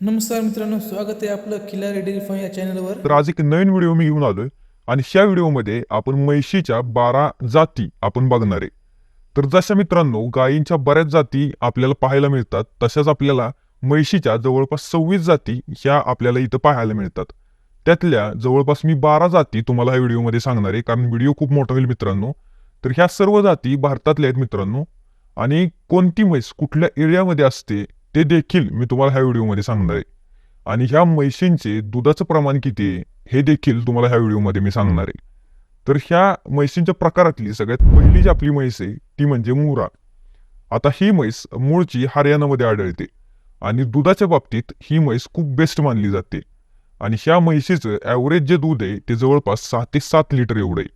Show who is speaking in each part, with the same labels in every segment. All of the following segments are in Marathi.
Speaker 1: नमस्कार मित्रांनो, स्वागत आहे आपलं खिलारी डेअरी फार्म या चॅनलवर.
Speaker 2: तर आज एक नवीन व्हिडिओ मी घेऊन आलोय आणि ह्या व्हिडिओमध्ये आपण म्हैशीच्या 12 जाती आपण बघणार आहे. तर जशा मित्रांनो गायींच्या बऱ्याच जाती आपल्याला पाहायला मिळतात, तशाच आपल्याला म्हैशीच्या जवळपास 26 जाती ह्या आपल्याला इथं पाहायला मिळतात. त्यातल्या जवळपास मी 12 जाती तुम्हाला ह्या व्हिडिओमध्ये सांगणार आहे, कारण व्हिडिओ खूप मोठा होईल मित्रांनो. तर ह्या सर्व जाती भारतातल्या आहेत मित्रांनो, आणि कोणती म्हैस कुठल्या एरियामध्ये असते ते देखील मी तुम्हाला ह्या व्हिडिओमध्ये सांगणार आहे. आणि ह्या म्हैशींचे दुधाचं प्रमाण किती आहे हे देखील तुम्हाला ह्या व्हिडिओमध्ये मी सांगणार आहे. तर ह्या म्हैशींच्या प्रकारातली सगळ्यात पहिली जी आपली म्हैस आहे ती म्हणजे मुरा. आता ही म्हैस मूळची हरियाणामध्ये आढळते आणि दुधाच्या बाबतीत ही म्हैस खूप बेस्ट मानली जाते. आणि ह्या म्हैशीचं ॲव्हरेज जे दूध आहे ते जवळपास 6 ते 7 लिटर एवढं आहे.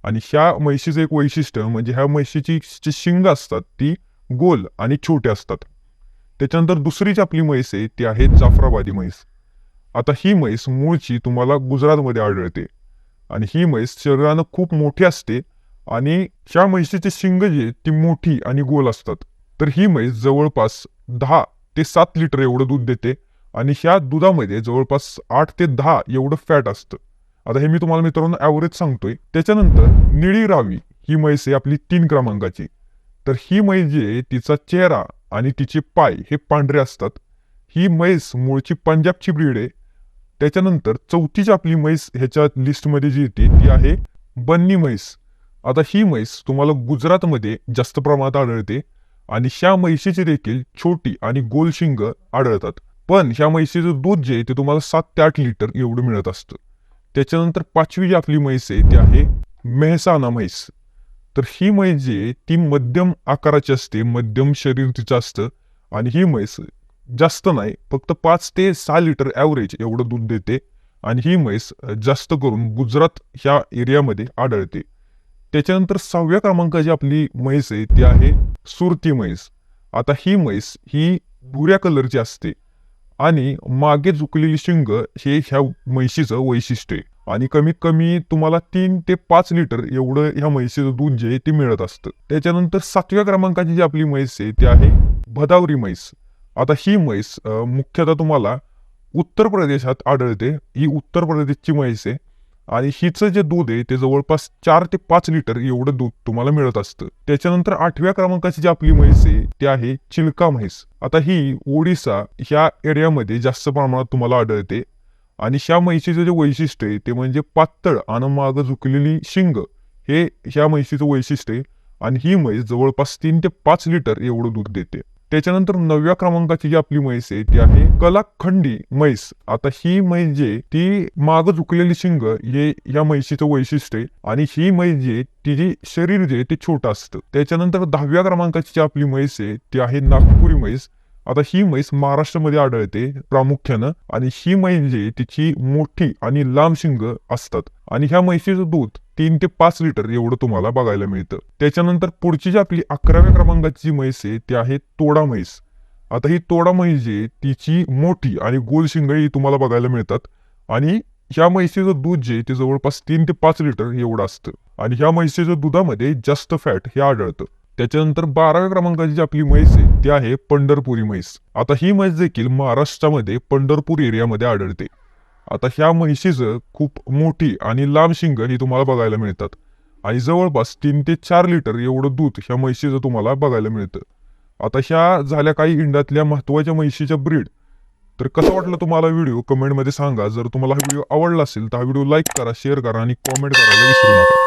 Speaker 2: आणि ह्या म्हैशीचं एक वैशिष्ट्य म्हणजे ह्या म्हैशीची जी शिंग असतात ती गोल आणि छोटे असतात. त्याच्यानंतर दुसरी जी आपली म्हैस आहे ती आहे जाफराबादी म्हैस. आता ही म्हैस मूळची तुम्हाला गुजरातमध्ये आढळते आणि ही म्हैस शरीरानं खूप मोठी असते आणि ह्या म्हैशीची शिंग जी आहे ती मोठी आणि गोल असतात. तर ही म्हैस जवळपास 10 ते 7 लिटर एवढं दूध देते आणि ह्या दुधामध्ये जवळपास 8 ते 10 एवढं फॅट असतं. आता हे मी तुम्हाला मित्रांनो ॲव्हरेज सांगतोय. त्याच्यानंतर निळी रावी ही म्हैस आहे आपली 3 क्रमांकाची. तर ही म्हैस जी आहे तिचा चेहरा आणि तिचे पाय हे पांढरे असतात. ही म्हैस मूळची पंजाबची ब्रीड आहे. त्याच्यानंतर चौथीची आपली म्हैस ह्याच्या लिस्टमध्ये जी येते ती आहे बन्नी म्हैस. आता ही म्हैस तुम्हाला गुजरातमध्ये जास्त प्रमाणात आढळते आणि ह्या म्हैशीची देखील छोटी आणि गोल शिंग आढळतात. पण ह्या म्हैशीचं दूध जे आहे ते तुम्हाला 7 ते 8 लिटर एवढं मिळत असतं. त्याच्यानंतर पाचवी जी आपली म्हैस आहे ती आहे मेहसाणा म्हैस. तर ही म्हैस जी आहे ती मध्यम आकाराची असते, मध्यम शरीर तिचं असतं आणि ही म्हैस जास्त नाही, फक्त 5 ते 6 लिटर ॲव्हरेज एवढं दूध देते आणि ही म्हैस जास्त करून गुजरात ह्या एरियामध्ये आढळते. त्याच्यानंतर 6व्या क्रमांकाची आपली म्हैस आहे ती आहे सुरती म्हैस. आता ही म्हैस ही भुऱ्या कलरची असते आणि मागे झुकलेली शिंग हे ह्या म्हैशीचं वैशिष्ट्य आहे. आणि कमीत कमी तुम्हाला 3 ते 5 लिटर एवढं ह्या म्हैशीचं दूध जे आहे ते मिळत असतं. त्याच्यानंतर 7व्या क्रमांकाची जी आपली म्हैस आहे ती आहे भदावरी म्हैस. आता ही म्हैस मुख्यतः तुम्हाला उत्तर प्रदेशात आढळते. ही उत्तर प्रदेशची म्हैस आहे आणि हिचं जे दूध आहे ते जवळपास 4 ते 5 लिटर एवढं दूध तुम्हाला मिळत असतं. त्याच्यानंतर 8व्या क्रमांकाची जी आपली म्हैस आहे ती आहे चिल्का म्हैस. आता ही ओडिसा ह्या एरियामध्ये जास्त प्रमाणात तुम्हाला आढळते आणि ह्या म्हैशीचं जे वैशिष्ट्य आहे ते म्हणजे पातळ आणि मागं झुकलेली शिंग हे ह्या म्हैशीचं वैशिष्ट्य आहे आणि ही म्हैस जवळपास 3 ते 5 लिटर एवढं दूध देते. त्याच्यानंतर 9व्या क्रमांकाची जी आपली म्हैस आहे ती आहे कलाखंडी म्हैस. आता ही म्हैस जी आहे ती मागं झुकलेली शिंग हे ह्या म्हैशीचं वैशिष्ट्य आहे आणि ही म्हैस जी आहे तिची शरीर जे आहे ते छोटं असतं. त्याच्यानंतर 10व्या क्रमांकाची जी आपली म्हैस आहे ती आहे नागपुरी म्हैस. आता ही म्हैस महाराष्ट्रामध्ये आढळते प्रामुख्यानं आणि ही म्हैस जी आहे तिची मोठी आणि लांब शिंग असतात आणि ह्या म्हैशीचं दूध 3 ते 5 लिटर एवढं तुम्हाला बघायला मिळतं. त्याच्यानंतर पुढची जी आपली 11व्या क्रमांकाची जी म्हैस आहे ती आहे तोडा म्हैस. आता ही तोडा म्हैस जी आहे तिची मोठी आणि गोल शिंगही तुम्हाला बघायला मिळतात आणि ह्या म्हैशीचं दूध जे आहे ते जवळपास 3 ते 5 लिटर एवढं असतं आणि ह्या म्हैशीच्या दुधामध्ये जास्त फॅट हे आढळतं. त्याच्यानंतर 12व्या क्रमांकाची जी आपली म्हैस आहे ती आहे पंढरपुरी म्हैस. आता ही म्हैस देखील महाराष्ट्रामध्ये पंढरपूर एरियामध्ये आढळते. आता ह्या म्हैशीचं खूप मोठी आणि लांब शिंग ही तुम्हाला बघायला मिळतात आणि जवळपास 3 ते 4 लिटर एवढं दूध ह्या म्हैशीचं तुम्हाला बघायला मिळतं. आता ह्या झाल्या काही इंडातल्या महत्वाच्या म्हैशीच्या ब्रीड. तर कसं वाटलं तुम्हाला व्हिडिओ कमेंटमध्ये सांगा. जर तुम्हाला हा व्हिडिओ आवडला असेल तर हा व्हिडिओ लाईक करा, शेअर करा आणि कॉमेंट करायला विसरू नका.